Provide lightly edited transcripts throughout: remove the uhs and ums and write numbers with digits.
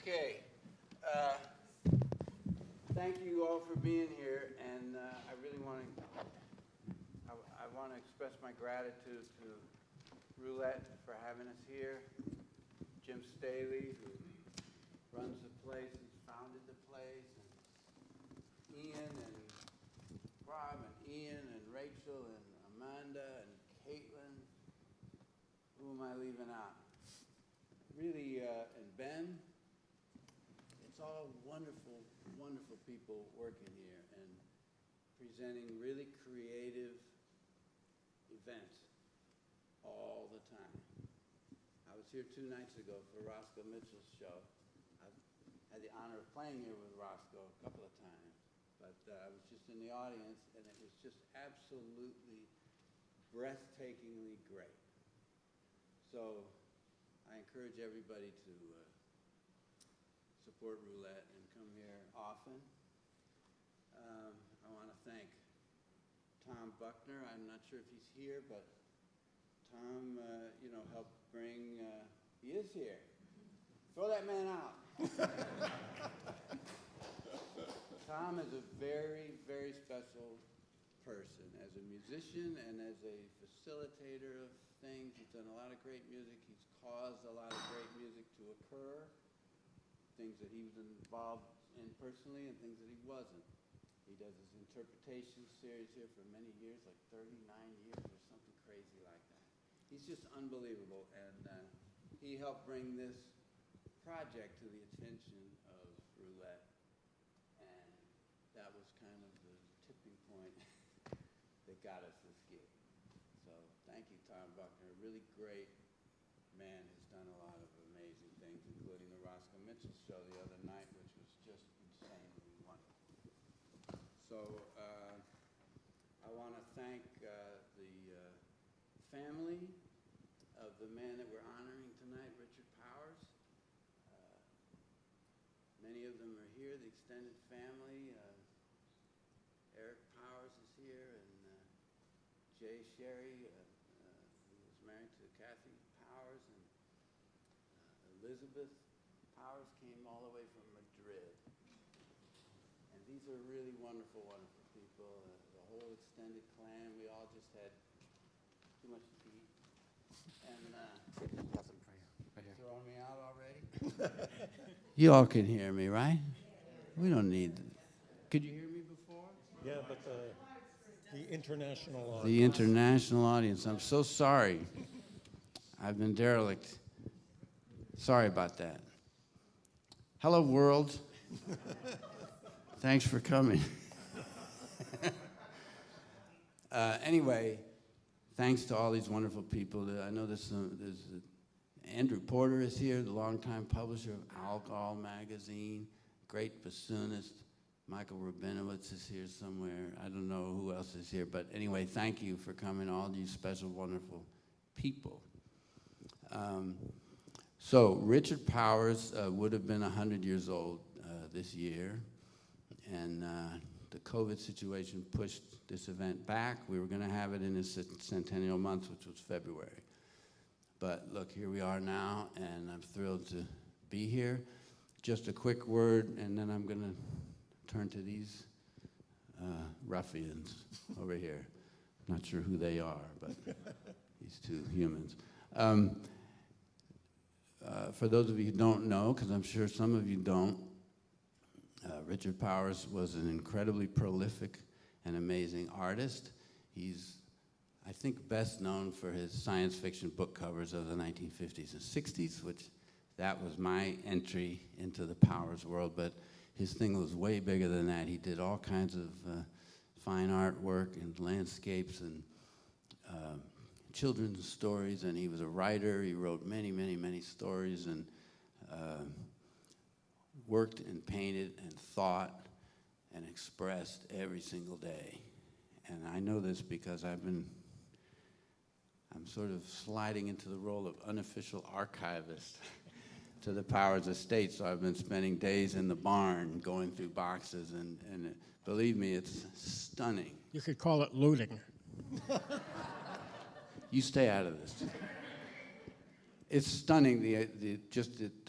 Okay. Thank you all for being here, and I really want to express my gratitude to Roulette for having us here. Jim Staley, who runs the place, he's founded the place, and Ian and Rob and Ian and Rachel and Amanda and Caitlin. Who am I leaving out? Really, and Ben. It's all wonderful, wonderful people working here and presenting really creative events all the time. I was here 2 nights ago for Roscoe Mitchell's show. I've had the honor of playing here with Roscoe a couple of times, but I was just in the audience, and it was just absolutely breathtakingly great. So I encourage everybody to support Roulette and come here often. I want to thank Tom Buckner. I'm not sure if he's here, but Tom, helped bring, he is here. Throw that man out. Tom is a very, very special person as a musician and as a facilitator of things. He's done a lot of great music. He's caused a lot of great music to occur. Things that he was involved in personally and things that he wasn't. He does his interpretation series here for many years, like 39 years or something crazy like that. He's just unbelievable, and he helped bring this project to the attention of Roulette, and that was kind of the tipping point that got us this gig. So thank you, Tom Buckner, a really great man, has done a lot of amazing things, including the Roscoe Mitchell show the other night, which was just insanely wonderful. So I want to thank the family of the man that we're honoring tonight, Richard Powers. Many of them are here, the extended family. Eric Powers is here, and Jay Sherry, who was married to Kathy Powers, and Elizabeth Powers came all the way from Madrid. And these are really wonderful, wonderful people. The whole extended clan, we all just had too much to eat. And throwing me out already? You all can hear me, right? We don't need, could you hear me before? Yeah, but the international audience. The international audience, I'm so sorry. I've been derelict. Sorry about that. Hello, world. Thanks for coming. Anyway, thanks to all these wonderful people. I know there's Andrew Porter is here, the longtime publisher of Alcohol magazine, great bassoonist. Michael Rabinowitz is here somewhere. I don't know who else is here, but anyway, thank you for coming, all you special, wonderful people. So Richard Powers would have been 100 years old this year, and the COVID situation pushed this event back. We were going to have it in his centennial month, which was February. But look, here we are now, and I'm thrilled to be here. Just a quick word, and then I'm going to turn to these ruffians over here. Not sure who they are, but these two humans. For those of you who don't know, because I'm sure some of you don't, Richard Powers was an incredibly prolific and amazing artist. He's, I think, best known for his science fiction book covers of the 1950s and 60s, which that was my entry into the Powers world, but his thing was way bigger than that. He did all kinds of fine artwork and landscapes and children's stories, and he was a writer. He wrote many, many, many stories and worked and painted and thought and expressed every single day. And I know this because I'm sort of sliding into the role of unofficial archivist to the Powers estate, so I've been spending days in the barn going through boxes, and believe me, it's stunning. You could call it looting. You stay out of this. It's stunning, the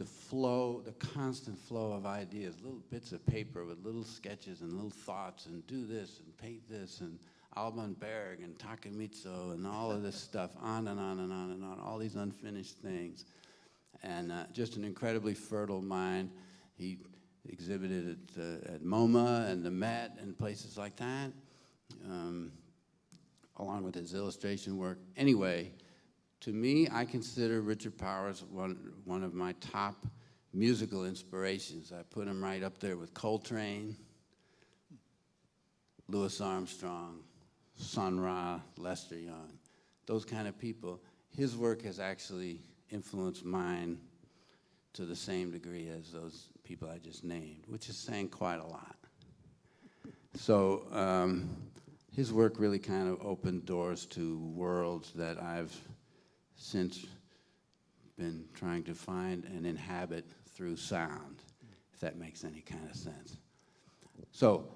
flow, the constant flow of ideas, little bits of paper with little sketches and little thoughts, and do this and paint this, and Alban Berg and Takemitsu and all of this stuff, on and on and on and on, all these unfinished things. And just an incredibly fertile mind. He exhibited at MoMA and the Met and places like that, along with his illustration work. Anyway, to me, I consider Richard Powers one of my top musical inspirations. I put him right up there with Coltrane, Louis Armstrong, Sun Ra, Lester Young, those kind of people. His work has actually influenced mine to the same degree as those people I just named, which is saying quite a lot. So his work really kind of opened doors to worlds that I've since been trying to find and inhabit through sound, if that makes any kind of sense. So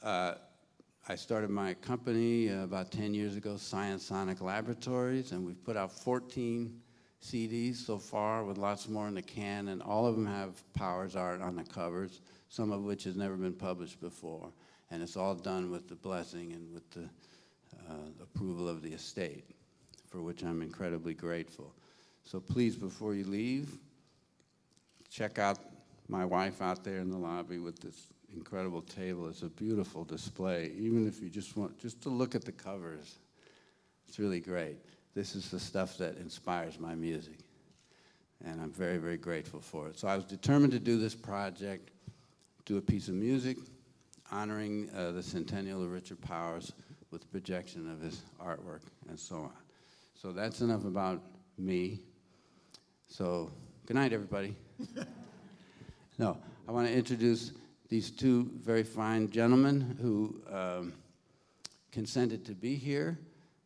I started my company about 10 years ago, Science Sonic Laboratories, and we've put out 14 CDs so far with lots more in the can, and all of them have Powers art on the covers, some of which has never been published before. And it's all done with the blessing and with the approval of the estate, for which I'm incredibly grateful. So please, before you leave, check out my wife out there in the lobby with this incredible table. It's a beautiful display. Even if you just want just to look at the covers, it's really great. This is the stuff that inspires my music, and I'm very, very grateful for it. So I was determined to do this project, do a piece of music, honoring the Centennial of Richard Powers with projection of his artwork and so on. So that's enough about me. So good night, everybody. No, I want to introduce these two very fine gentlemen who consented to be here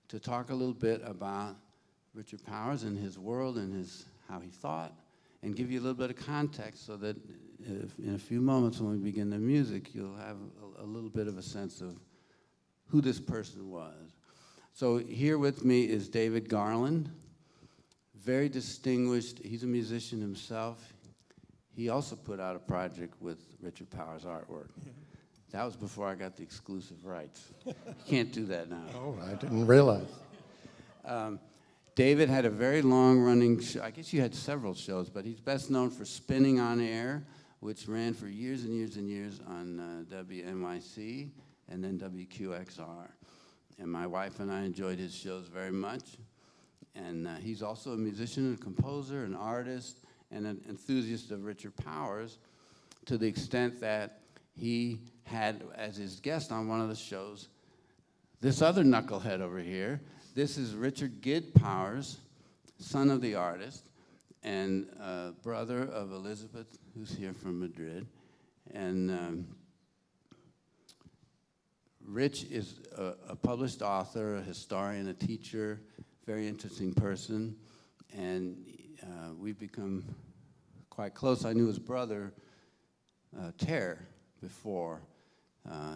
to talk a little bit about Richard Powers and his world and how he thought, and give you a little bit of context so that in a few moments when we begin the music, you'll have a little bit of a sense of who this person was. So here with me is David Garland, very distinguished. He's a musician himself. He also put out a project with Richard Powers' artwork. That was before I got the exclusive rights. You can't do that now. Oh, I didn't realize. David had a very long-running show. I guess you had several shows, but he's best known for Spinning on Air, which ran for years and years and years on WNYC and then WQXR. And my wife and I enjoyed his shows very much. And he's also a musician, a composer, an artist, and an enthusiast of Richard Powers, to the extent that he had as his guest on one of the shows this other knucklehead over here. This is Richard Gid Powers, son of the artist, and brother of Elizabeth, who's here from Madrid. And Rich is a published author, a historian, a teacher, very interesting person, and we've become quite close. I knew his brother, Thayer, before.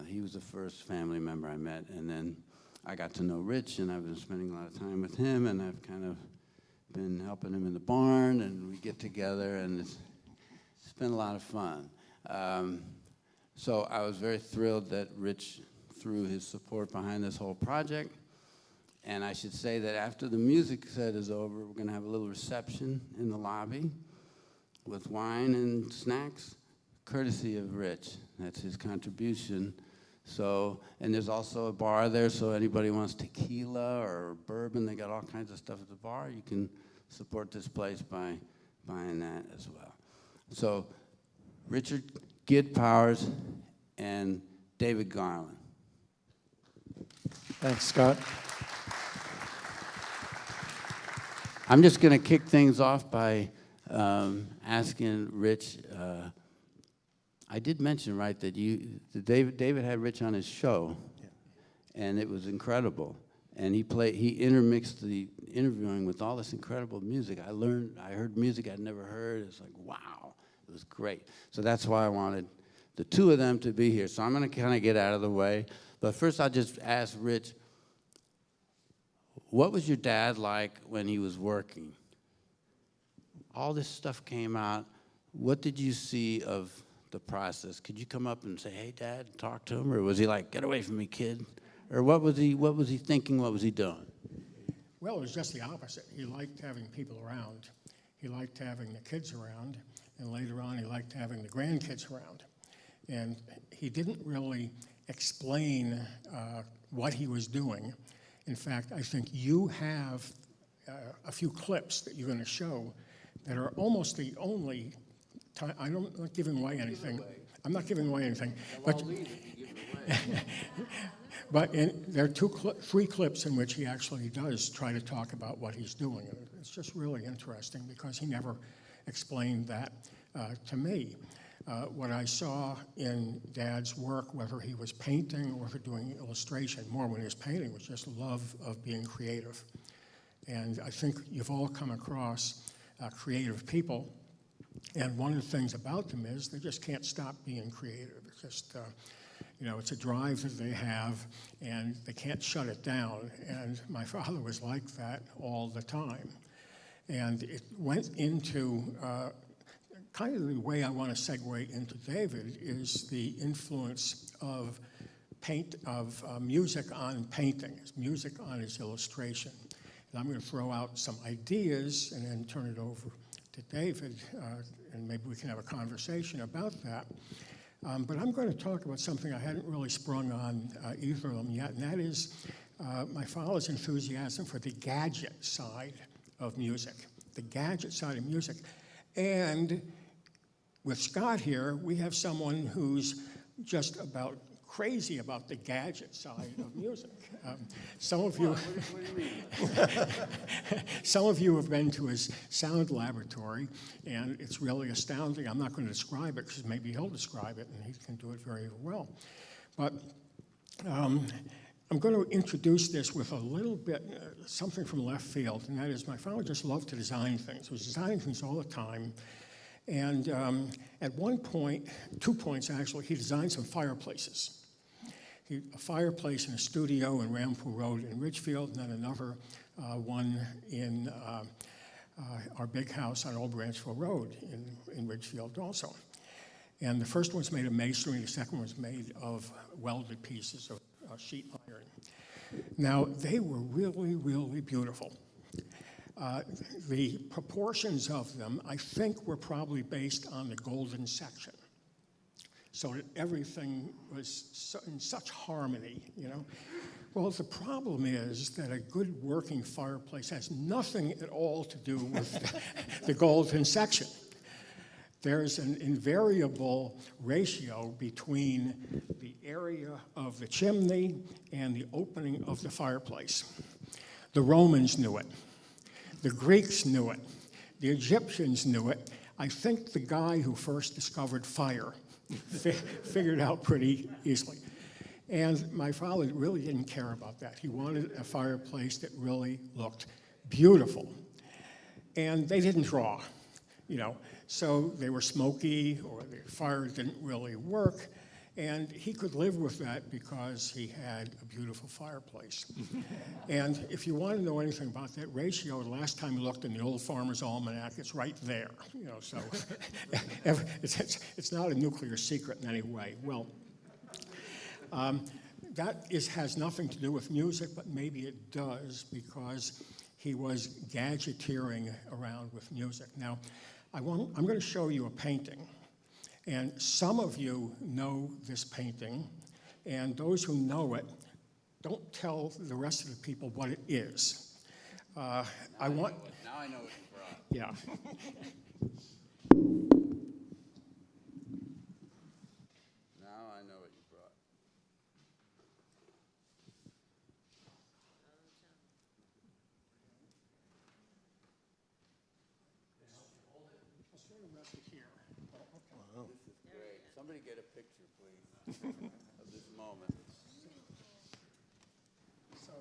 He was the first family member I met, and then I got to know Rich, and I've been spending a lot of time with him, and I've kind of been helping him in the barn, and we get together, and it's been a lot of fun. So I was very thrilled that Rich threw his support behind this whole project, And I should say that after the music set is over, we're going to have a little reception in the lobby with wine and snacks, courtesy of Rich. That's his contribution. So, and there's also a bar there, so anybody wants tequila or bourbon, they got all kinds of stuff at the bar. You can support this place by buying that as well. So, Richard Gid Powers and David Garland. Thanks, Scott. I'm just going to kick things off by asking Rich. I did mention, right, that David had Rich on his show, and it was incredible. And he intermixed the interviewing with all this incredible music. I heard music I'd never heard. It's like, wow, it was great. So that's why I wanted the two of them to be here. So I'm going to kind of get out of the way. But first, I'll just ask Rich, what was your dad like when he was working? All this stuff came out. What did you see of the process? Could you come up and say, hey, Dad, talk to him? Or was he like, get away from me, kid? Or what was he thinking? What was he doing? Well, it was just the opposite. He liked having people around. He liked having the kids around. And later on, he liked having the grandkids around. And he didn't really explain what he was doing. In fact, I think you have a few clips that you're going to show that are almost the only time. I'm not giving away anything. I'm not giving away anything. But, but there are three clips in which he actually does try to talk about what he's doing. It's just really interesting because he never explained that to me. What I saw in Dad's work, whether he was painting or doing illustration, more when he was painting, was just love of being creative. And I think you've all come across creative people, and one of the things about them is they just can't stop being creative. It's just, it's a drive that they have, and they can't shut it down. And my father was like that all the time. And it went into kind of the way I want to segue into David is the influence of music on painting, music on his illustration. And I'm going to throw out some ideas and then turn it over to David, and maybe we can have a conversation about that. But I'm going to talk about something I hadn't really sprung on either of them yet, and that is my father's enthusiasm for the gadget side of music, the gadget side of music. And with Scott here, we have someone who's just about crazy about the gadget side of music. Some of you, some of you have been to his sound laboratory, and it's really astounding. I'm not going to describe it because maybe he'll describe it, and he can do it very well. But I'm going to introduce this with a little bit, something from left field, and that is my father just loved to design things. He was designing things all the time. And at one point, 2 points actually, he designed some fireplaces. A fireplace in a studio in Rampoor Road in Ridgefield, and then another one in our big house on Old Branchville Road in Ridgefield also. And the first one's made of masonry, the second one's made of welded pieces of sheet iron. Now, they were really, really beautiful. The proportions of them, I think, were probably based on the golden section, so that everything was in such harmony, Well, the problem is that a good working fireplace has nothing at all to do with the golden section. There's an invariable ratio between the area of the chimney and the opening of the fireplace. The Romans knew it. The Greeks knew it. The Egyptians knew it. I think the guy who first discovered fire figured out pretty easily. And my father really didn't care about that. He wanted a fireplace that really looked beautiful. And they didn't draw, so they were smoky or the fire didn't really work. And he could live with that because he had a beautiful fireplace. And if you want to know anything about that ratio, the last time you looked in the Old Farmer's Almanac, it's right there. So it's not a nuclear secret in any way. Well, has nothing to do with music, but maybe it does because he was gadgeteering around with music. Now, I'm going to show you a painting, and some of you know this painting, and those who know it, don't tell the rest of the people what it is. Now I know what you brought. Yeah. Now I know what you brought. This is great. Somebody get a picture, please, of this moment. So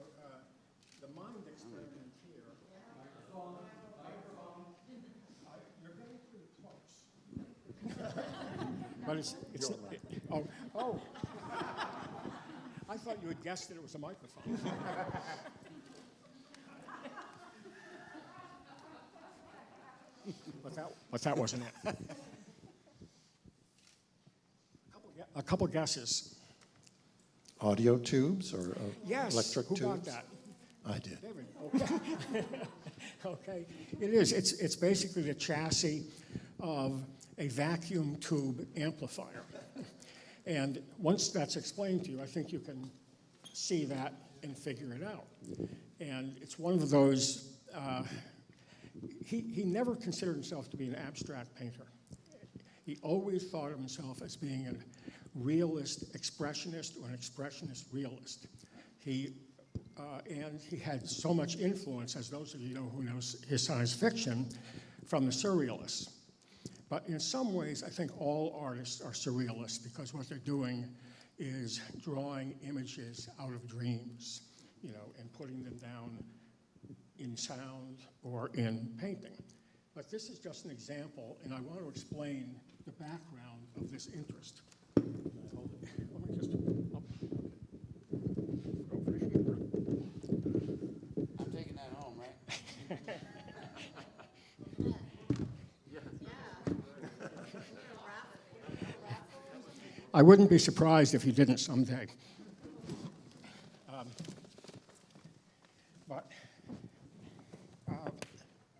the mind experiment here. You're getting pretty close. But it's oh. I thought you had guessed that it was a microphone. But that wasn't it. A couple guesses. Audio tubes or Yes. electric Who tubes? got that? I did. David. Okay. Okay. It is. It's basically the chassis of a vacuum tube amplifier. And once that's explained to you, I think you can see that and figure it out. And it's one of those. He never considered himself to be an abstract painter. He always thought of himself as being a realist expressionist or an expressionist realist. And he had so much influence, as those of you know who knows his science fiction, from the surrealists. But in some ways, I think all artists are surrealists because what they're doing is drawing images out of dreams, and putting them down in sound or in painting. But this is just an example, and I want to explain the background of this interest. Let me just over here. I'm taking that home, right? I wouldn't be surprised if you didn't someday. But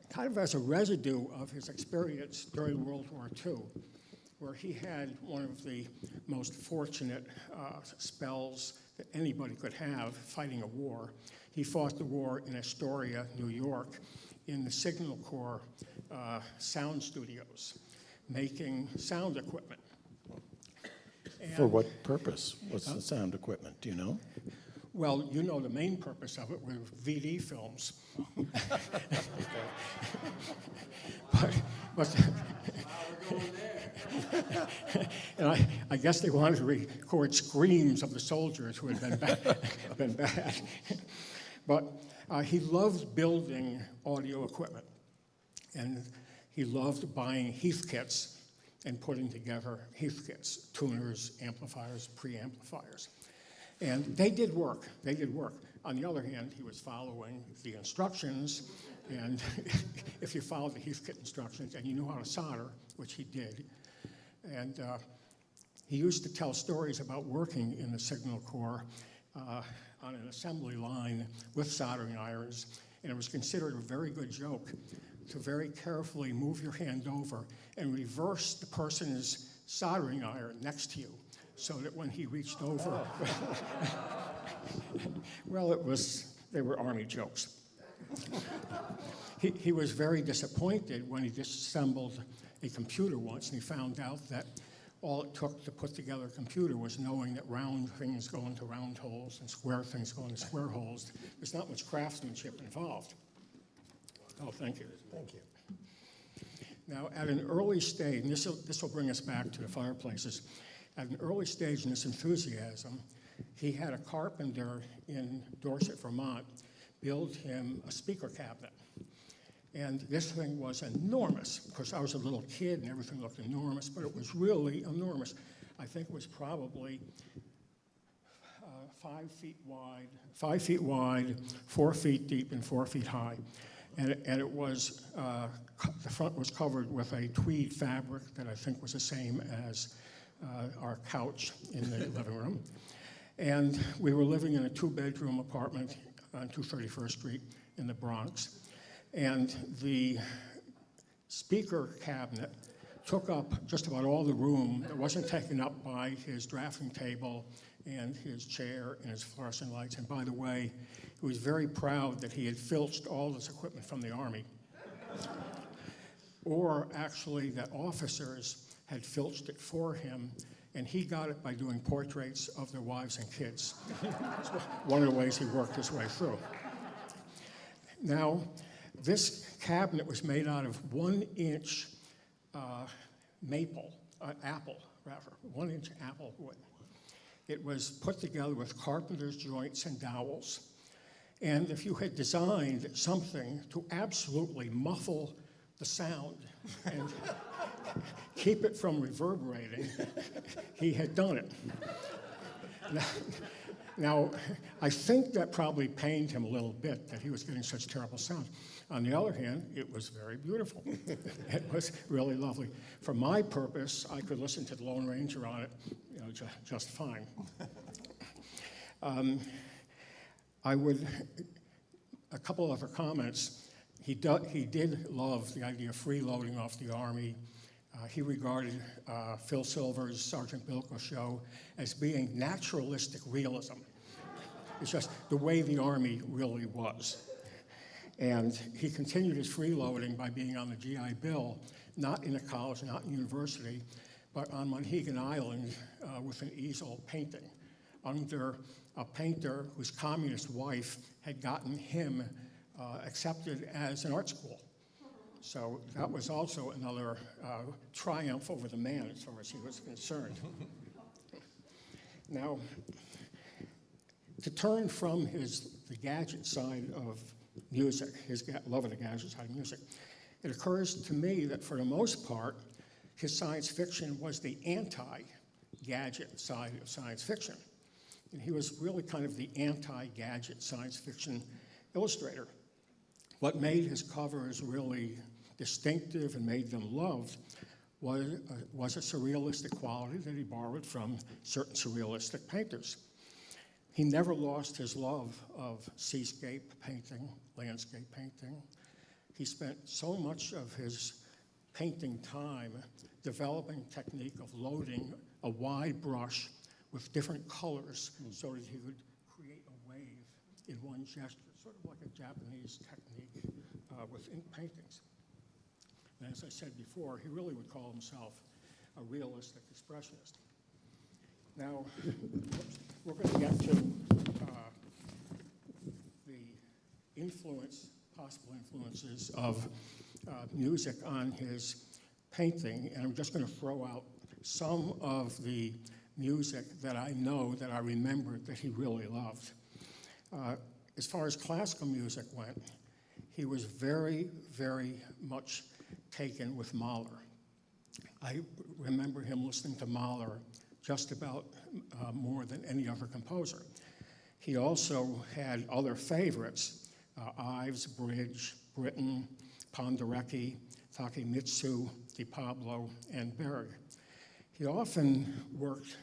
kind of as a residue of his experience during World War II, where he had one of the most fortunate spells that anybody could have fighting a war. He fought the war in Astoria, New York, in the Signal Corps sound studios, making sound equipment. For what purpose? What's the sound equipment? Do you know? Well, you know the main purpose of it were VD films. but and I guess they wanted to record screams of the soldiers who had been bad. But he loved building audio equipment, and he loved buying Heath kits and putting together Heath kits, tuners, amplifiers, preamplifiers. And they did work. On the other hand, he was following the instructions, and if you followed the Heath kit instructions and you knew how to solder, which he did, and he used to tell stories about working in the Signal Corps on an assembly line with soldering irons, and it was considered a very good joke to very carefully move your hand over and reverse the person's soldering iron next to you, so that when he reached over, well, they were army jokes. He was very disappointed when he disassembled a computer once, and he found out that all it took to put together a computer was knowing that round things go into round holes and square things go into square holes. There's not much craftsmanship involved. Oh, thank you. Thank you. Now, at an early stage, and this will bring us back to the fireplaces, at an early stage in this enthusiasm, he had a carpenter in Dorset, Vermont, build him a speaker cabinet. And this thing was enormous. Of course, I was a little kid and everything looked enormous, but it was really enormous. I think it was probably 5 feet wide, 4 feet deep, and 4 feet high. And it was, the front was covered with a tweed fabric that I think was the same as our couch in the living room. And we were living in a 2-bedroom apartment on 231st Street in the Bronx. And the speaker cabinet took up just about all the room that wasn't taken up by his drafting table and his chair and his fluorescent lights. And by the way, he was very proud that he had filched all this equipment from the Army. Or actually that officers had filched it for him, and he got it by doing portraits of their wives and kids. It's one of the ways he worked his way through. Now, this cabinet was made out of 1-inch apple, 1-inch apple wood. It was put together with carpenter's joints and dowels. And if you had designed something to absolutely muffle the sound and keep it from reverberating, he had done it. Now, I think that probably pained him a little bit that he was getting such terrible sound. On the other hand, it was very beautiful. It was really lovely. For my purpose, I could listen to the Lone Ranger on it, just fine. A couple of other comments. He did love the idea of freeloading off the Army. He regarded Phil Silver's Sergeant Bilko show as being naturalistic realism. It's just the way the Army really was. And he continued his freeloading by being on the GI Bill, not in a college, not in university, but on Monhegan Island with an easel painting under a painter whose communist wife had gotten him accepted as an art school. So that was also another triumph over the man as far as he was concerned. Now, to turn from the gadget side of music, his love of the gadget side of music, it occurs to me that for the most part, his science fiction was the anti-gadget side of science fiction. And he was really kind of the anti-gadget science fiction illustrator. What made his covers really distinctive and made them loved was a surrealistic quality that he borrowed from certain surrealistic painters. He never lost his love of seascape painting, landscape painting. He spent so much of his painting time developing technique of loading a wide brush with different colors so that he could create a wave in one gesture, sort of like a Japanese technique within paintings. And as I said before, he really would call himself a realistic expressionist. Now, we're going to get to the possible influences of music on his painting, and I'm just going to throw out some of the music that I know, that I remembered that he really loved. As far as classical music went, he was very, very much taken with Mahler. I remember him listening to Mahler just about more than any other composer. He also had other favorites, Ives, Bridge, Britten, Penderecki, Takemitsu, Di Pablo, and Berg. He often worked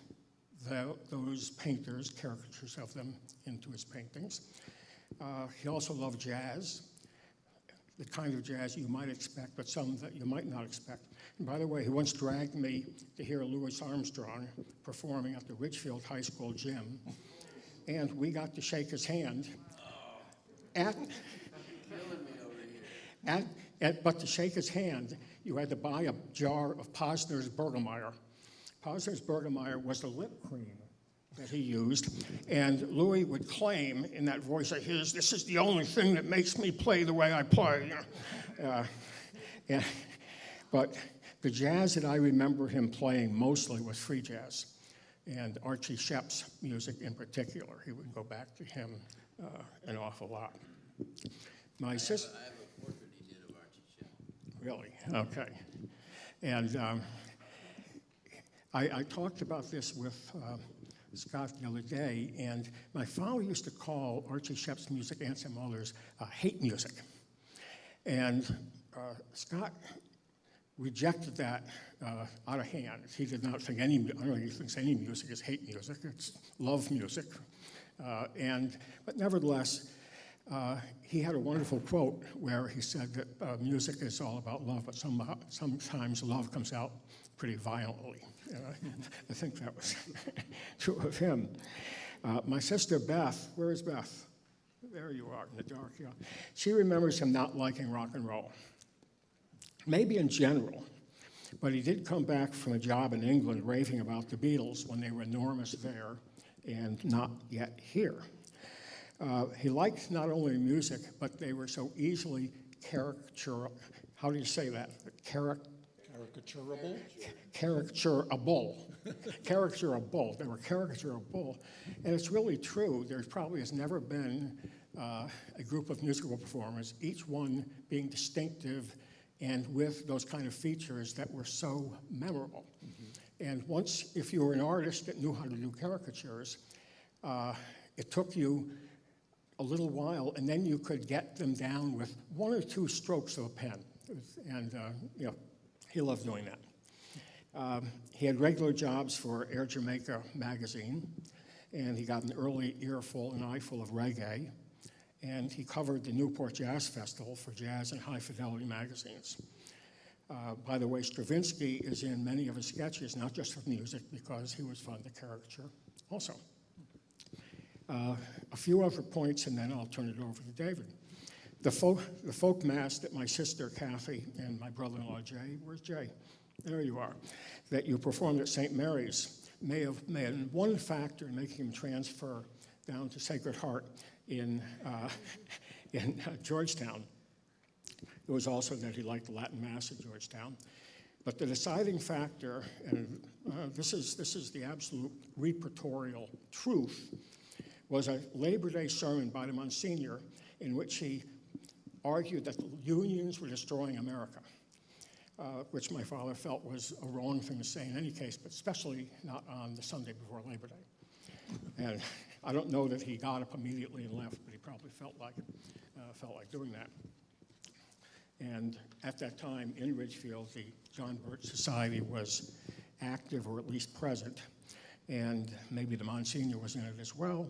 those painters, caricatures of them, into his paintings. He also loved jazz, the kind of jazz you might expect, but some that you might not expect. And by the way, he once dragged me to hear Louis Armstrong performing at the Ridgefield High School gym, and we got to shake his hand. But to shake his hand, you had to buy a jar of Posner's Burgermeier. Posner's Burgermeier was the lip cream that he used, and Louis would claim in that voice of his, "This is the only thing that makes me play the way I play." But the jazz that I remember him playing mostly was free jazz, and Archie Shepp's music in particular. He would go back to him an awful lot. My sister. I have a portrait he did of Archie Shepp. Really? Okay. And I talked about this with Scott the other day, and my father used to call Archie Shepp's music and some others hate music. And Scott rejected that out of hand. He did not think I don't think he thinks any music is hate music, it's love music. But nevertheless, he had a wonderful quote where he said that music is all about love, but sometimes love comes out pretty violently. I think that was true of him. My sister Beth, where is Beth? There you are in the dark, yeah. She remembers him not liking rock and roll. Maybe in general, but he did come back from a job in England raving about the Beatles when they were enormous there and not yet here. He liked not only music, but they were so easily caricaturable. How do you say that? Caricaturable? Caricaturable. Caricaturable. They were caricaturable. And it's really true. There probably has never been a group of musical performers, each one being distinctive and with those kind of features that were so memorable. Mm-hmm. And once, if you were an artist that knew how to do caricatures, it took you a little while, and then you could get them down with one or two strokes of a pen. And he loved doing that. He had regular jobs for Air Jamaica magazine, and he got an early earful, an eyeful of reggae, and he covered the Newport Jazz Festival for jazz and high-fidelity magazines. By the way, Stravinsky is in many of his sketches, not just for music, because he was fond of caricature also. A few other points, and then I'll turn it over to David. The folk mass that my sister Kathy and my brother-in-law Jay, where's Jay? There you are, that you performed at St. Mary's may have been one factor in making him transfer down to Sacred Heart in Georgetown. It was also that he liked the Latin Mass at Georgetown. But the deciding factor, and this is the absolute repertorial truth, was a Labor Day sermon by the Monsignor in which he argued that the unions were destroying America, which my father felt was a wrong thing to say in any case, but especially not on the Sunday before Labor Day. And I don't know that he got up immediately and left, but he probably felt like doing that. And at that time in Ridgefield, the John Birch Society was active, or at least present, and maybe the Monsignor was in it as well.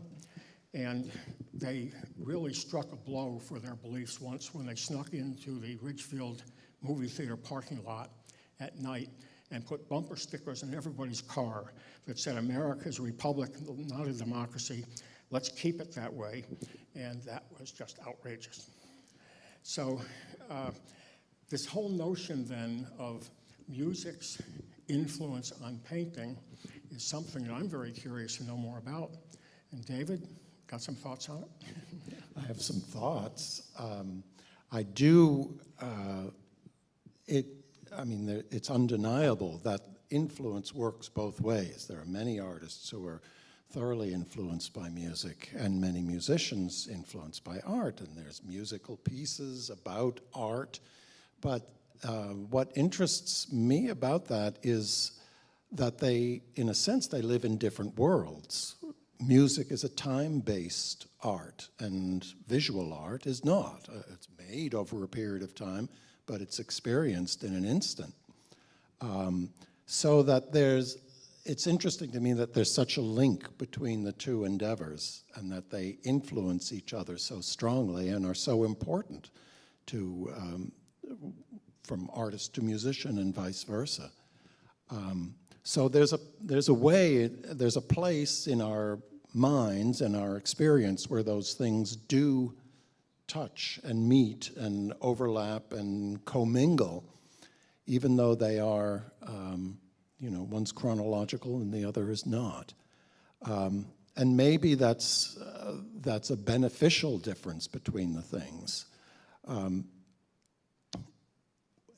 And they really struck a blow for their beliefs once when they snuck into the Ridgefield movie theater parking lot at night and put bumper stickers in everybody's car that said, "America's a republic, not a democracy. Let's keep it that way." And that was just outrageous. So this whole notion then of music's influence on painting is something that I'm very curious to know more about. And David, got some thoughts on it? I have some thoughts. I do, it's undeniable that influence works both ways. There are many artists who are thoroughly influenced by music and many musicians influenced by art, and there's musical pieces about art. But what interests me about that is that they, in a sense, they live in different worlds. Music is a time-based art, and visual art is not. It's made over a period of time, but it's experienced in an instant. So that it's interesting to me that there's such a link between the two endeavors, and that they influence each other so strongly and are so important to, from artist to musician and vice versa. So there's a place in our minds and our experience where those things do touch and meet and overlap and commingle, even though they are, one's chronological and the other is not. And maybe that's a beneficial difference between the things.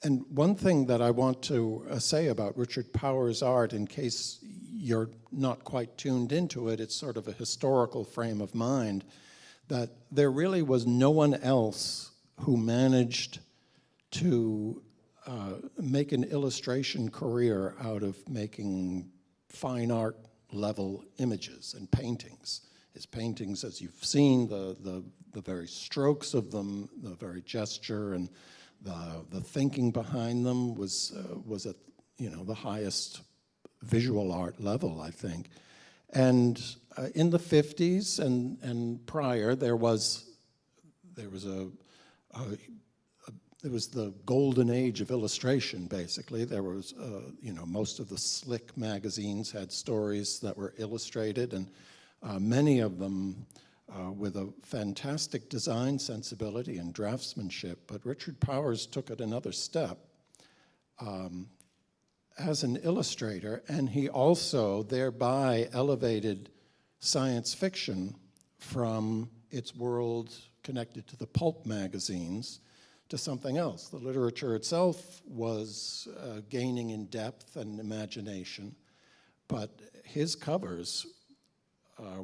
And one thing that I want to say about Richard Powers' art, in case you're not quite tuned into it, it's sort of a historical frame of mind, that there really was no one else who managed to make an illustration career out of making fine art level images and paintings. His paintings, as you've seen, the very strokes of them, the very gesture and The thinking behind them was at the highest visual art level, I think. And in the 50s and prior, there was the golden age of illustration, basically. There was, most of the slick magazines had stories that were illustrated, and many of them with a fantastic design sensibility and draftsmanship. But Richard Powers took it another step as an illustrator, and he also thereby elevated science fiction from its world connected to the pulp magazines to something else. The literature itself was gaining in depth and imagination, but his covers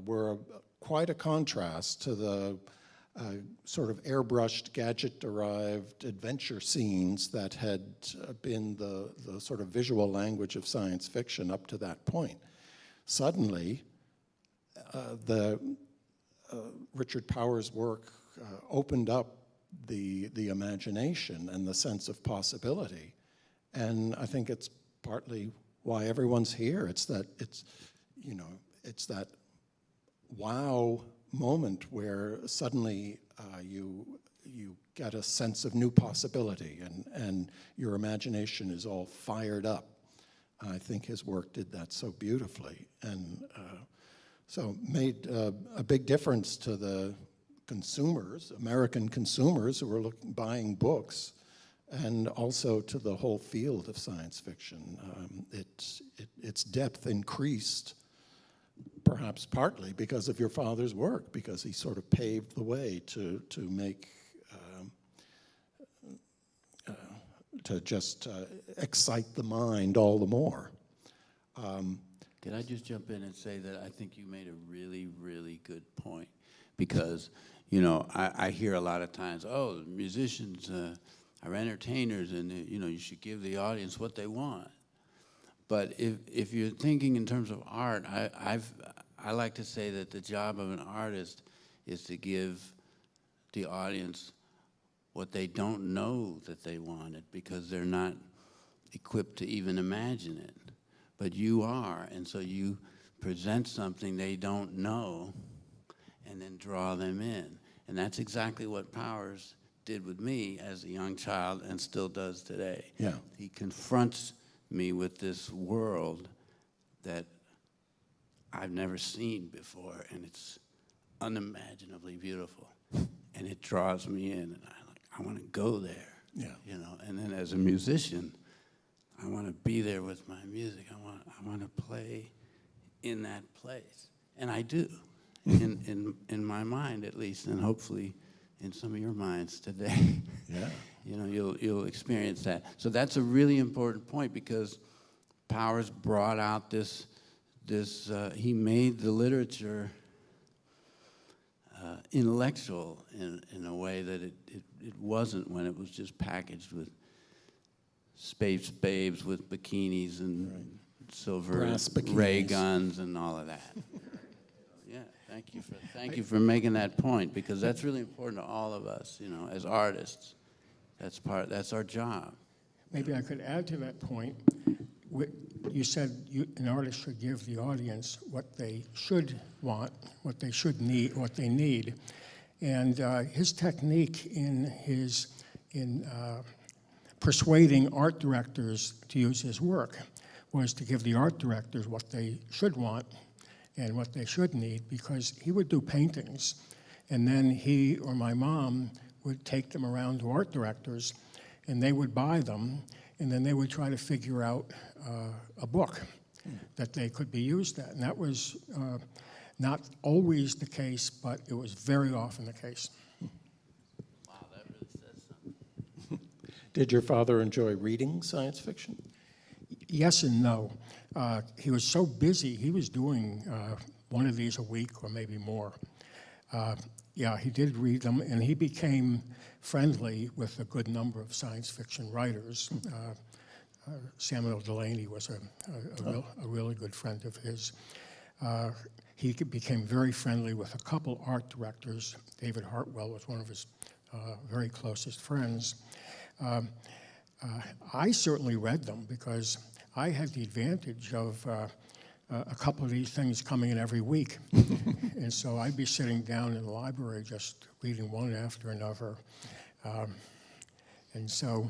were quite a contrast to the sort of airbrushed, gadget-derived adventure scenes that had been the sort of visual language of science fiction up to that point. Suddenly, Richard Powers' work opened up the imagination and the sense of possibility, and I think it's partly why everyone's here. It's that wow moment where suddenly you get a sense of new possibility, and your imagination is all fired up. I think his work did that so beautifully, and so made a big difference to the consumers, American consumers who were buying books, and also to the whole field of science fiction. Its depth increased, perhaps partly because of your father's work, because he sort of paved the way to make, to just excite the mind all the more. Could I just jump in and say that I think you made a really, really good point? Because, I hear a lot of times, oh, musicians are entertainers, and, you should give the audience what they want. But if you're thinking in terms of art, I like to say that the job of an artist is to give the audience what they don't know that they wanted, because they're not equipped to even imagine it. But you are, and so you present something they don't know and then draw them in. And that's exactly what Powers did with me as a young child and still does today. Yeah. He confronts me with this world that I've never seen before, and it's unimaginably beautiful. And it draws me in, and I want to go there. Yeah. And then as a musician, I want to be there with my music. I want to play in that place, and I do, in my mind at least, and hopefully in some of your minds today. Yeah. You'll experience that. So that's a really important point, because Powers brought out this. He made the literature intellectual in a way that it wasn't when it was just packaged with space babes with bikinis and silver ray guns and all of that. Yeah, thank you for making that point, because that's really important to all of us, as artists. That's our job. Maybe I could add to that point. You said an artist should give the audience what they should want, what they should need, what they need. And his technique in persuading art directors to use his work was to give the art directors what they should want and what they should need, because he would do paintings, and then he or my mom would take them around to art directors, and they would buy them, and then they would try to figure out a book that they could be used at. And that was not always the case, but it was very often the case. Wow, that really says something. Did your father enjoy reading science fiction? Yes and no. He was so busy, he was doing one of these a week or maybe more. Yeah, he did read them, and he became friendly with a good number of science fiction writers. Samuel Delany was a really good friend of his. He became very friendly with a couple art directors. David Hartwell was one of his very closest friends. I certainly read them because I had the advantage of a couple of these things coming in every week. And so I'd be sitting down in the library just reading one after another. And so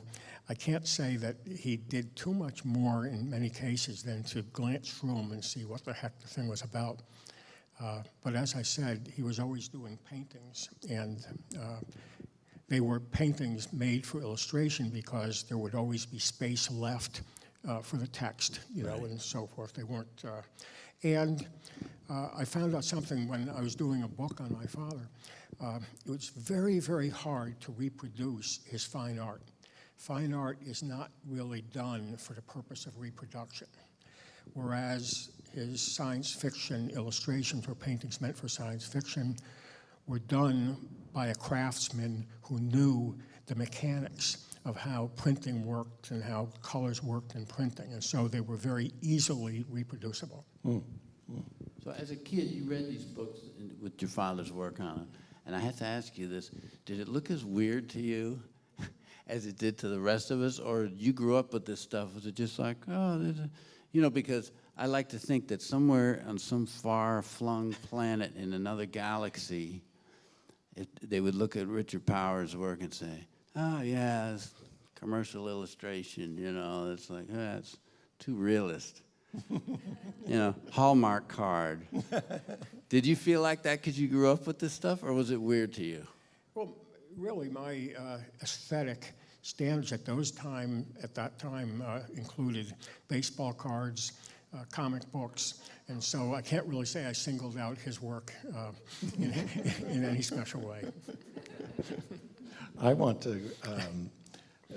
I can't say that he did too much more in many cases than to glance through them and see what the heck the thing was about. But as I said, he was always doing paintings, and they were paintings made for illustration because there would always be space left for the text, you know, and so forth. They weren't, and I found out something when I was doing a book on my father. It was very, very hard to reproduce his fine art. Fine art is not really done for the purpose of reproduction, whereas his science fiction illustrations or paintings meant for science fiction were done by a craftsman who knew the mechanics of how printing worked and how colors worked in printing, and so they were very easily reproducible. So as a kid, you read these books with your father's work on it, and I have to ask you this, did it look as weird to you as it did to the rest of us, or you grew up with this stuff? Was it just like, oh, you know, because I like to think that somewhere on some far-flung planet in another galaxy, they would look at Richard Powers' work and say, oh, yeah, it's commercial illustration, you know, it's like, it's too realist. You know, Hallmark card. Did you feel like that because you grew up with this stuff, or was it weird to you? Well, really, my aesthetic standards at that time included baseball cards, comic books, and so I can't really say I singled out his work in any special way. I want to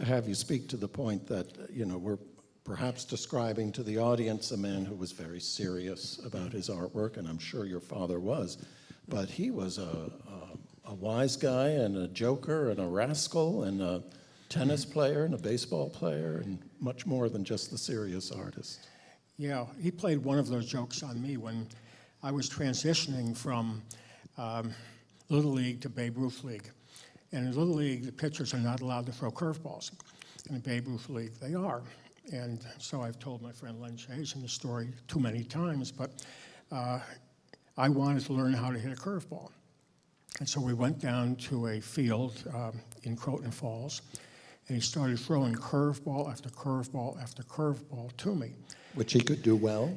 have you speak to the point that, you know, we're perhaps describing to the audience a man who was very serious about his artwork, and I'm sure your father was, but he was a wise guy and a joker and a rascal and a tennis player and a baseball player and much more than just the serious artist. Yeah, he played one of those jokes on me when I was transitioning from Little League to Babe Ruth League. And in Little League, the pitchers are not allowed to throw curveballs. In the Babe Ruth League, they are. And so I've told my friend Len Chazen the story too many times, but I wanted to learn how to hit a curveball. And so we went down to a field in Croton Falls, and he started throwing curveball after curveball after curveball to me. Which he could do well?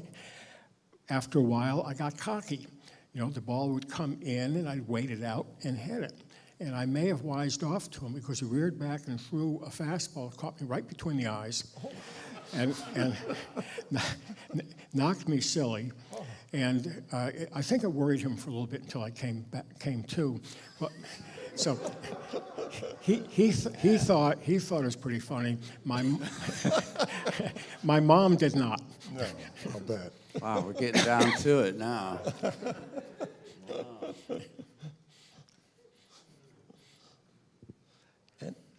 After a while, I got cocky. You know, the ball would come in, and I'd wait it out and hit it. And I may have wised off to him because he reared back and threw a fastball that caught me right between the eyes and knocked me silly. And I think it worried him for a little bit until I came to. But, so he thought it was pretty funny. My mom did not. No, I'll bet. Wow, we're getting down to it now. Wow.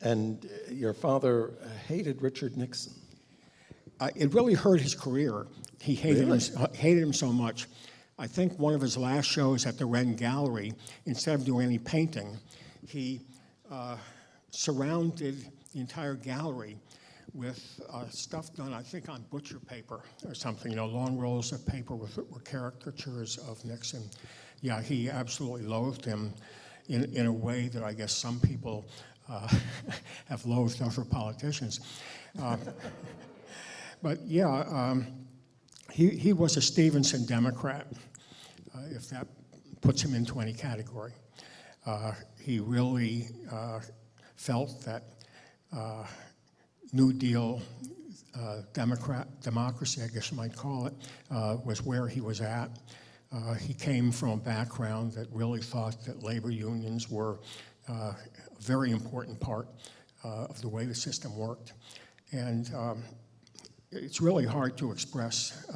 And your father hated Richard Nixon. It really hurt his career. He hated him so much. I think one of his last shows at the Wren Gallery, instead of doing any painting, he surrounded the entire gallery with stuff done, I think, on butcher paper or something, you know, long rolls of paper with caricatures of Nixon. Yeah, he absolutely loathed him in a way that I guess some people have loathed other politicians. But yeah, he was a Stevenson Democrat, if that puts him into any category. He really felt that New Deal democracy, I guess you might call it, was where he was at. He came from a background that really thought that labor unions were a very important part of the way the system worked. And it's really hard to express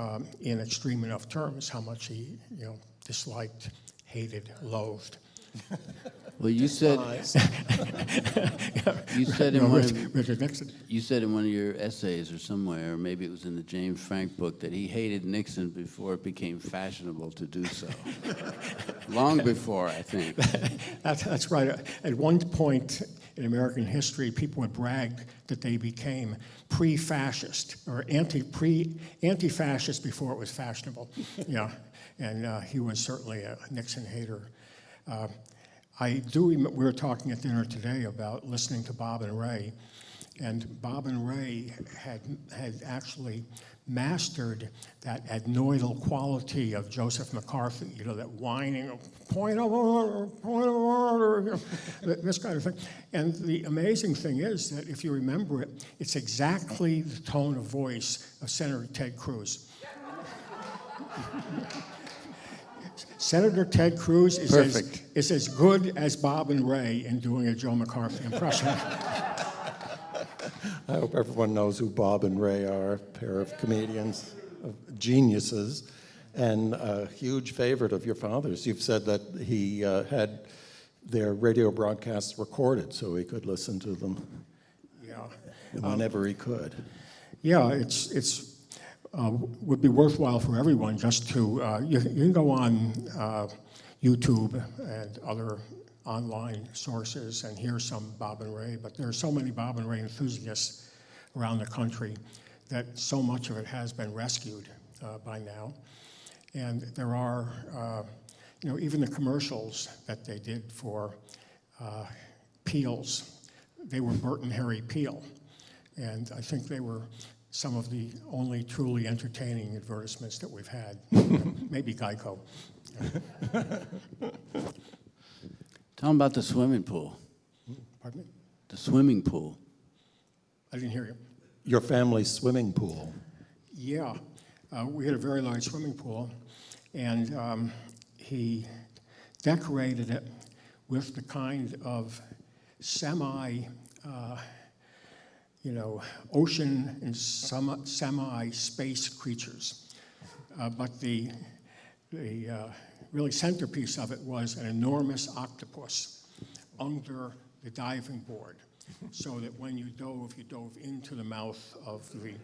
in extreme enough terms how much he, you know, disliked, hated, loathed. Well, you said in one of your essays or somewhere, or maybe it was in the James Frank book, that he hated Nixon before it became fashionable to do so. Long before, I think. That's right. At one point, in American history, people would brag that they became pre-fascist or anti-fascist before it was fashionable. Yeah, and he was certainly a Nixon hater. I do remember, we were talking at dinner today about listening to Bob and Ray, and Bob and Ray had actually mastered that adenoidal quality of Joseph McCarthy, you know, that whining, point of order, you know, this kind of thing. And the amazing thing is that if you remember it, it's exactly the tone of voice of Senator Ted Cruz. Senator Ted Cruz is as good as Bob and Ray in doing a Joe McCarthy impression. I hope everyone knows who Bob and Ray are, a pair of comedians, geniuses, and a huge favorite of your father's. You've said that he had their radio broadcasts recorded so he could listen to them whenever he could. Yeah, it's would be worthwhile for everyone just to, you can go on YouTube and other online sources and hear some Bob and Ray, but there are so many Bob and Ray enthusiasts around the country that so much of it has been rescued by now. And there are, you know, even the commercials that they did for Peels, they were Bert and Harry Peel. And I think they were some of the only truly entertaining advertisements that we've had. Maybe Geico. Tell them about the swimming pool. Pardon me? The swimming pool. I didn't hear you. Your family's swimming pool. Yeah, we had a very large swimming pool, and he decorated it with the kind of ocean and semi-space creatures. But the really centerpiece of it was an enormous octopus under the diving board, so that when you dove into the mouth of the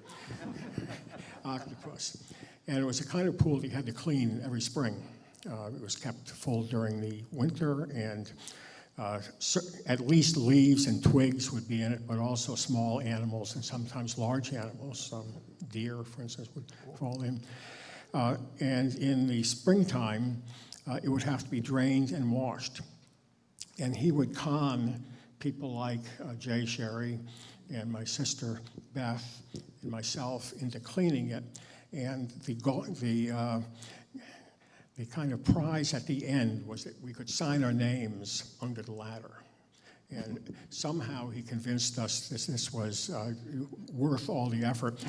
octopus. And it was a kind of pool that you had to clean every spring. It was kept full during the winter, and at least leaves and twigs would be in it, but also small animals and sometimes large animals. Deer, for instance, would fall in. And in the springtime, it would have to be drained and washed. And he would con people like Jay Sherry and my sister Beth and myself into cleaning it. And the kind of prize at the end was that we could sign our names under the ladder. And somehow he convinced us this was worth all the effort.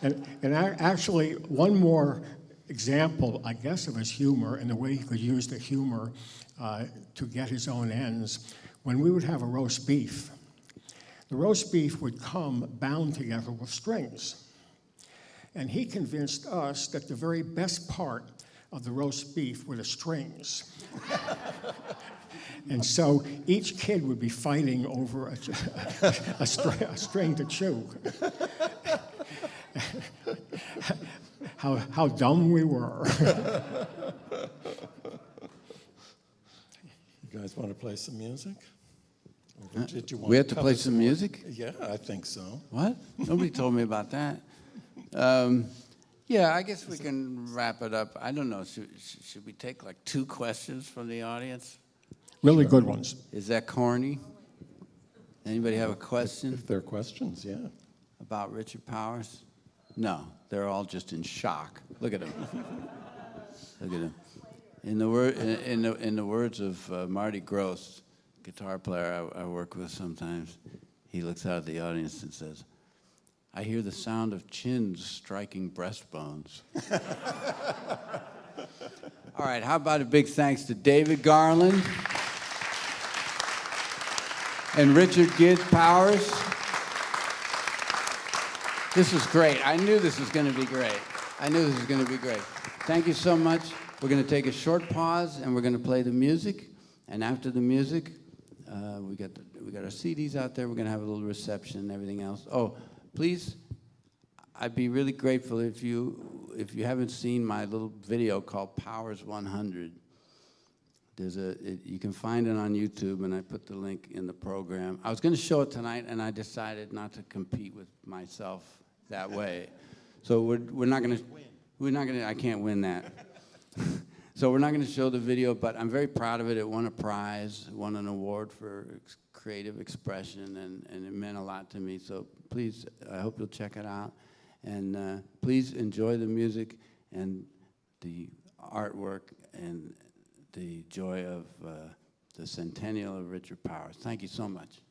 And actually, one more example, I guess, of his humor and the way he could use the humor to get his own ends. When we would have a roast beef, the roast beef would come bound together with strings. And he convinced us that the very best part of the roast beef were the strings. And so each kid would be fighting over a string to chew. How dumb we were. You guys want to play some music? Or did you want We have to play cover some music? Yeah, I think so. What? Nobody told me about that. Yeah, I guess we can wrap it up. I don't know. Should we take like 2 questions from the audience? Really good ones. Is that corny? Anybody have a question If there are questions, yeah. about Richard Powers? No, they're all just in shock. Look at him. Look at him. In the words of Marty Gross, guitar player I work with sometimes, he looks out at the audience and says, "I hear the sound of chins striking breastbones." All right, how about a big thanks to David Garland and Richard Gid Powers. This was great. I knew this was going to be great. Thank you so much. We're going to take a short pause, and we're going to play the music. And after the music, we got our CDs out there. We're going to have a little reception and everything else. Oh, please, I'd be really grateful if you haven't seen my little video called Powers 100. You can find it on YouTube, and I put the link in the program. I was going to show it tonight, and I decided not to compete with myself that way. So we're not going to. I can't win that. So we're not going to show the video, but I'm very proud of it. It won a prize, won an award for creative expression, and it meant a lot to me. So please, I hope you'll check it out, and please enjoy the music and the artwork and the joy of the Centennial of Richard Powers. Thank you so much.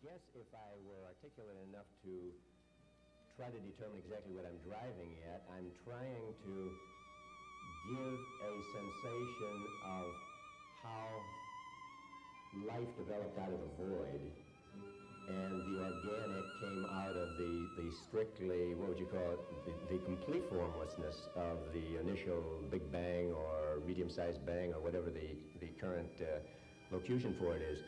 guess if I were articulate enough to try to determine exactly what I'm driving at, I'm trying to give a sensation of how life developed out of the void, and the organic came out of the strictly, what would you call it, the complete formlessness of the initial Big Bang or medium-sized bang or whatever the current locution for it is.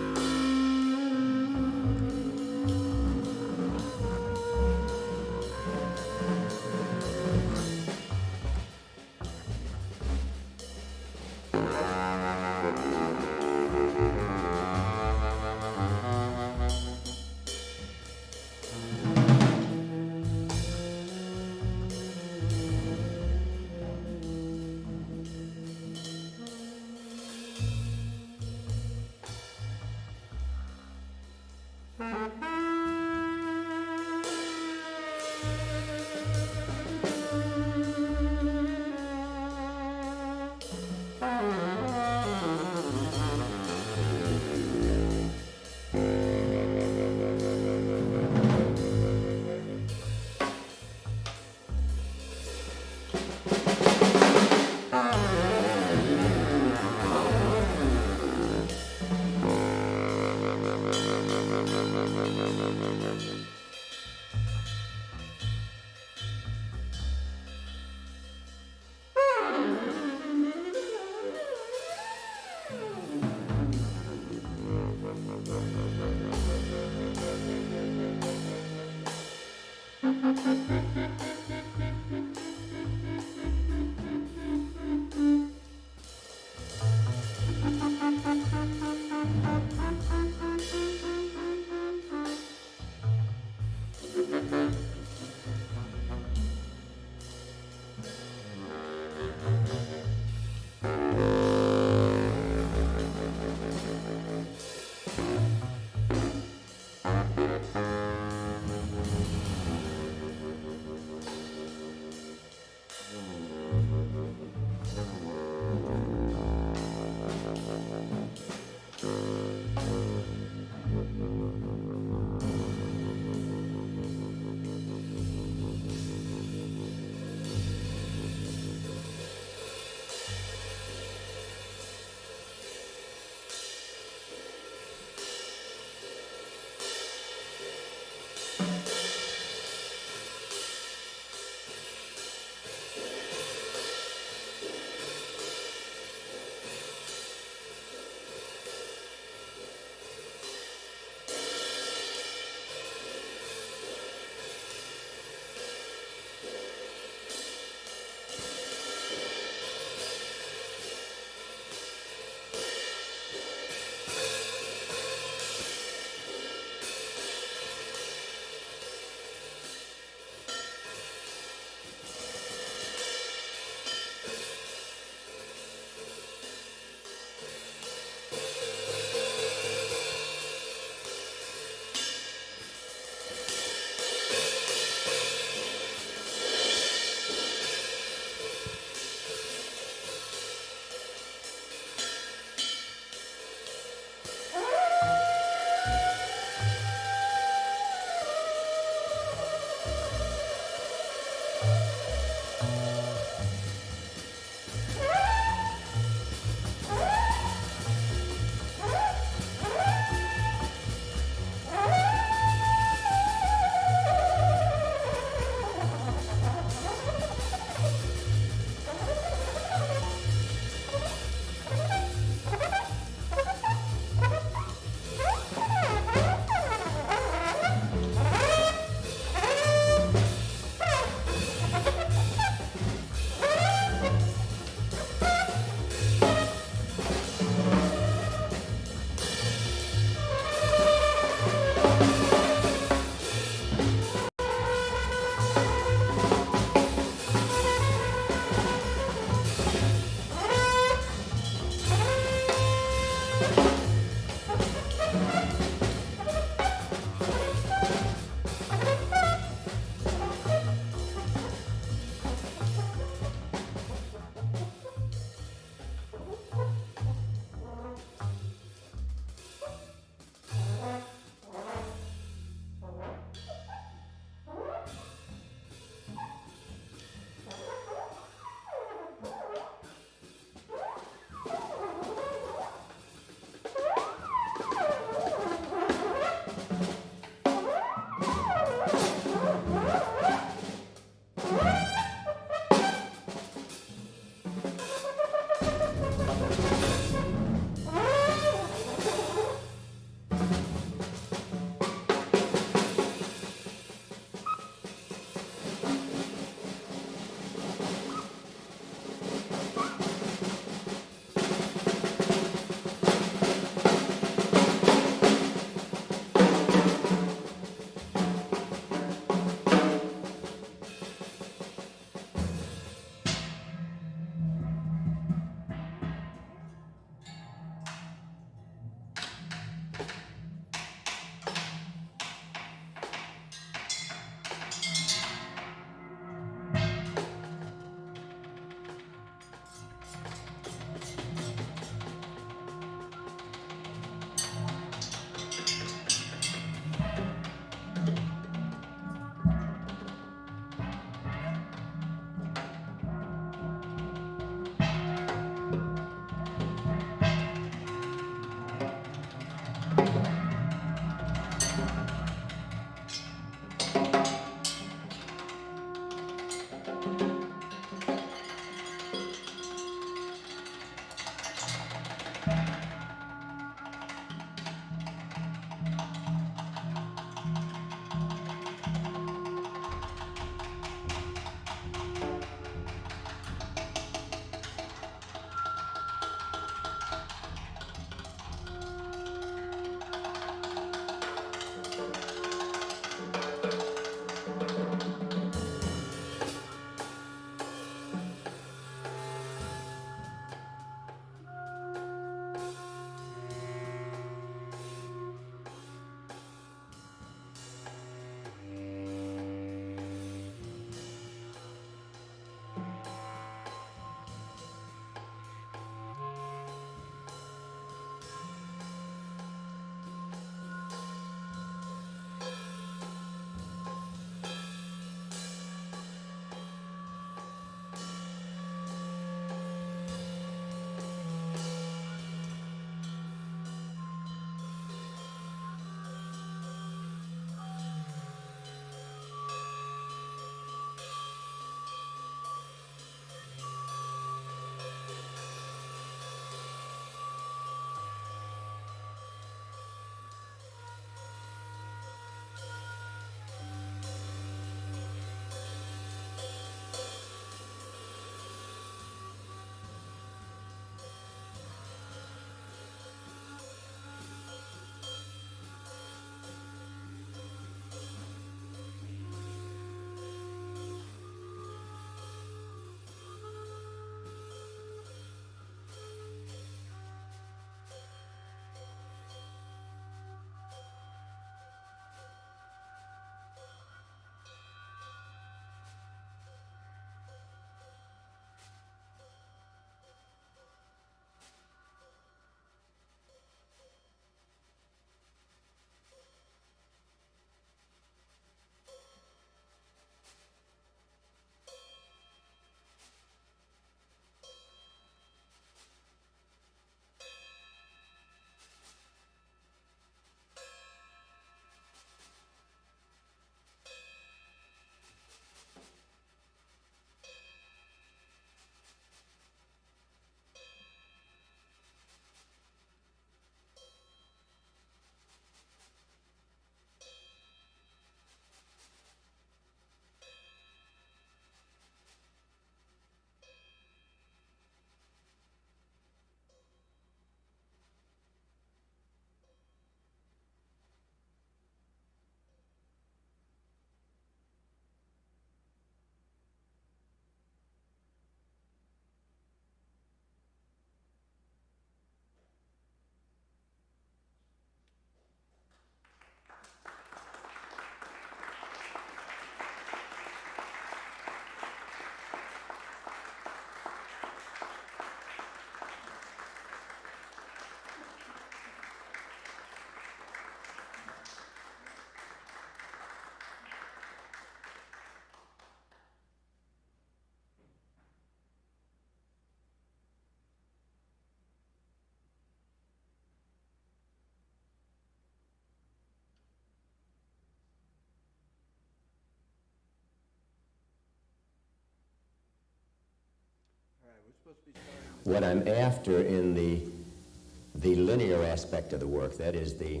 supposed to be starting? What I'm after in the linear aspect of the work, that is the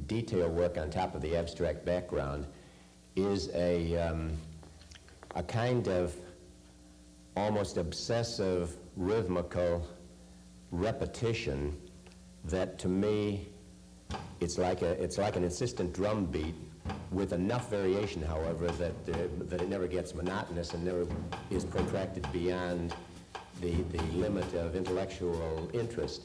detail work on top of the abstract background, is a kind of almost obsessive rhythmical repetition that, to me, it's like an insistent drum beat with enough variation, however, that it never gets monotonous and never is protracted beyond the limit of intellectual interest.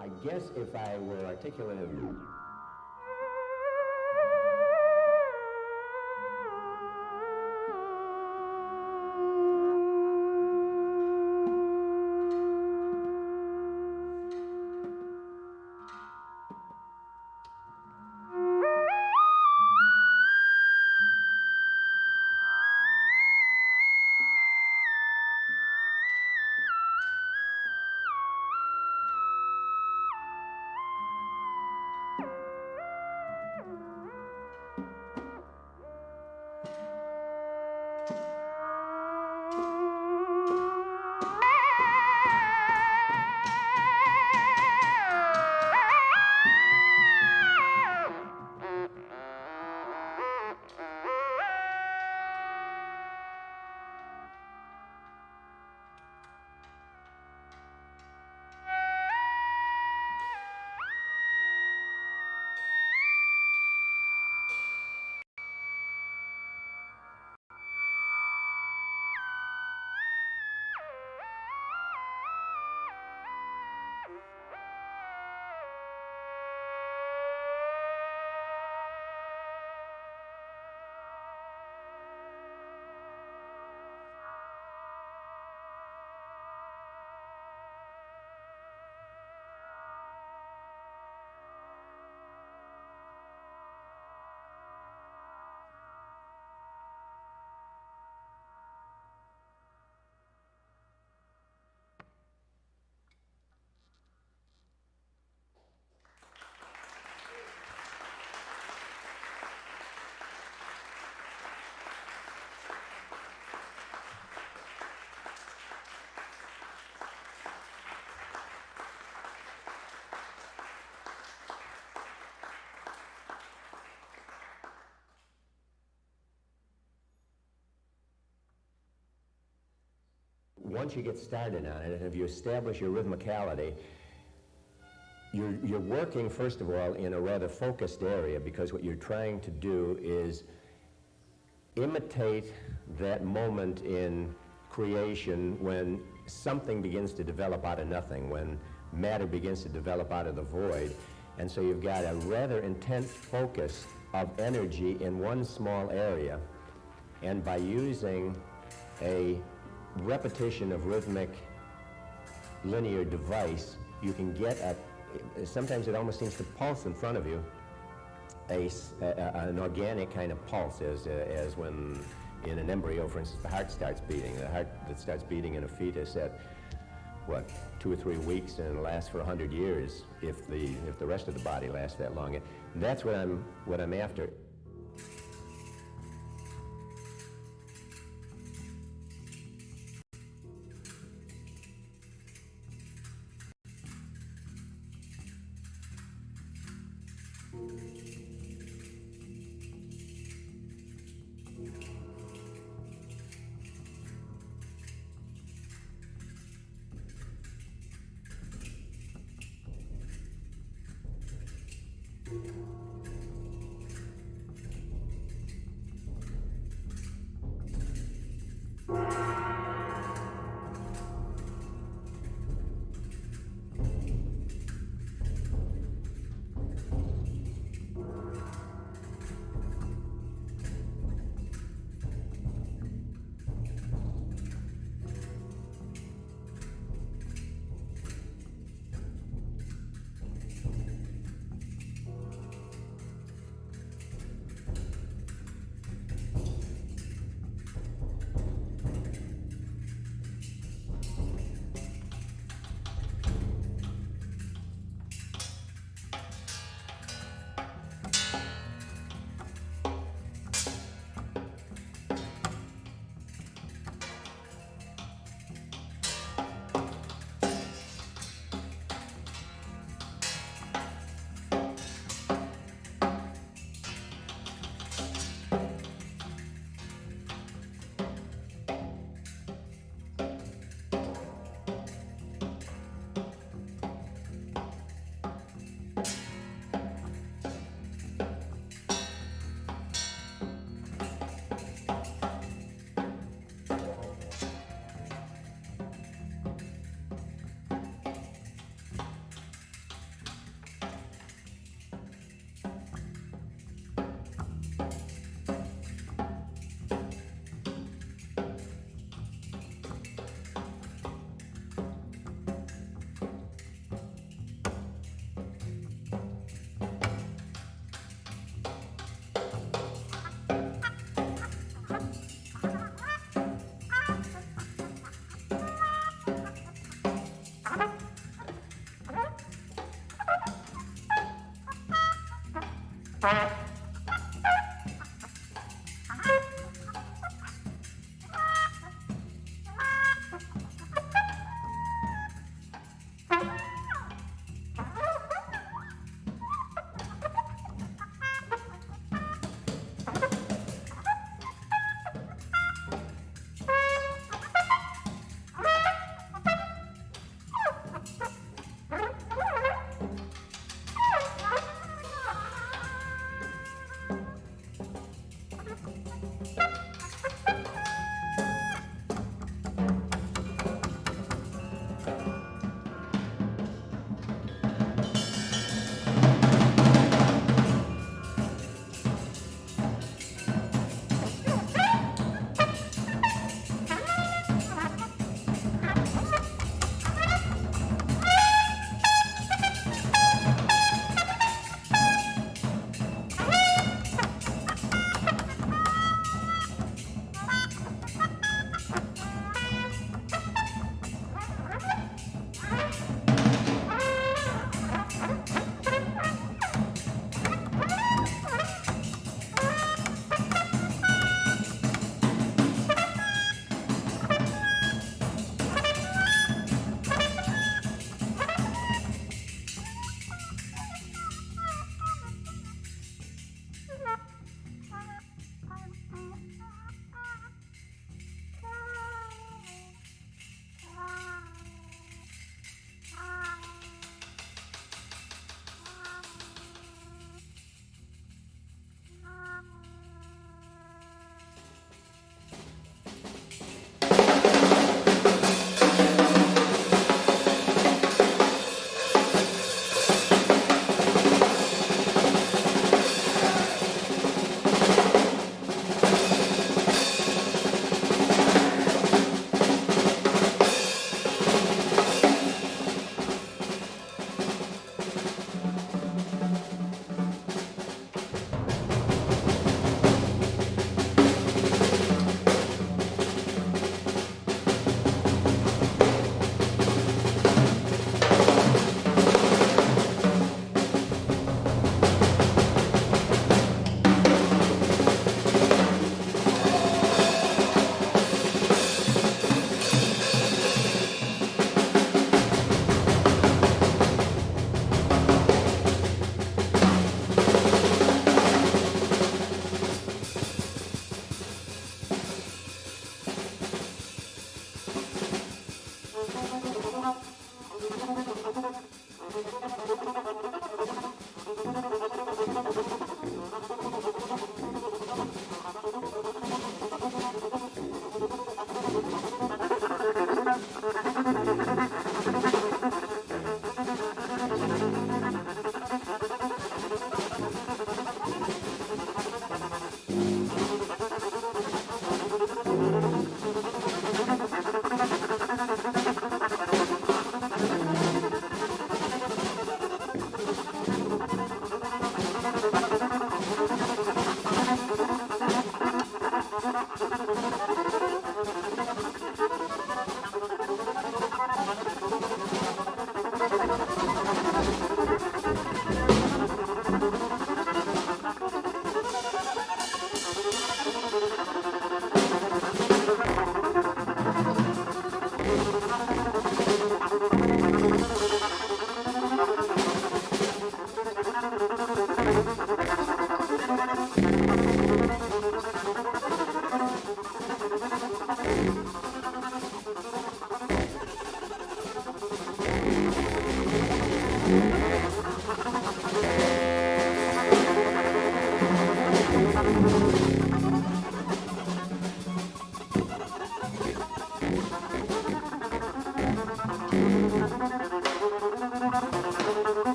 I guess if I were articulative, once you get started on it, and if you establish your rhythmicality, you're working, first of all, in a rather focused area, because what you're trying to do is imitate that moment in creation when something begins to develop out of nothing, when matter begins to develop out of the void. And so you've got a rather intense focus of energy in one small area, and by using a repetition of rhythmic linear device, you can get sometimes it almost seems to pulse in front of you, an organic kind of pulse, as when in an embryo, for instance, the heart starts beating. The heart that starts beating in a fetus at what, 2 or 3 weeks and lasts for 100 years if the rest of the body lasts that long. And that's what I'm after.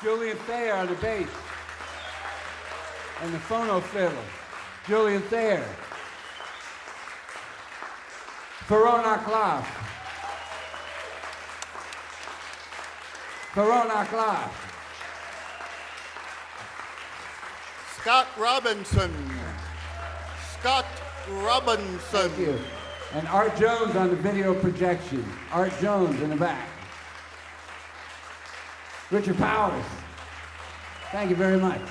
Julian Thayer on the bass. And the phono fiddle, Julian Thayer. Pheeroan akLaff. Pheeroan akLaff. Scott Robinson. Scott Robinson. Thank you. And Art Jones on the video projection. Art Jones in the back. Richard Powers. Thank you very much.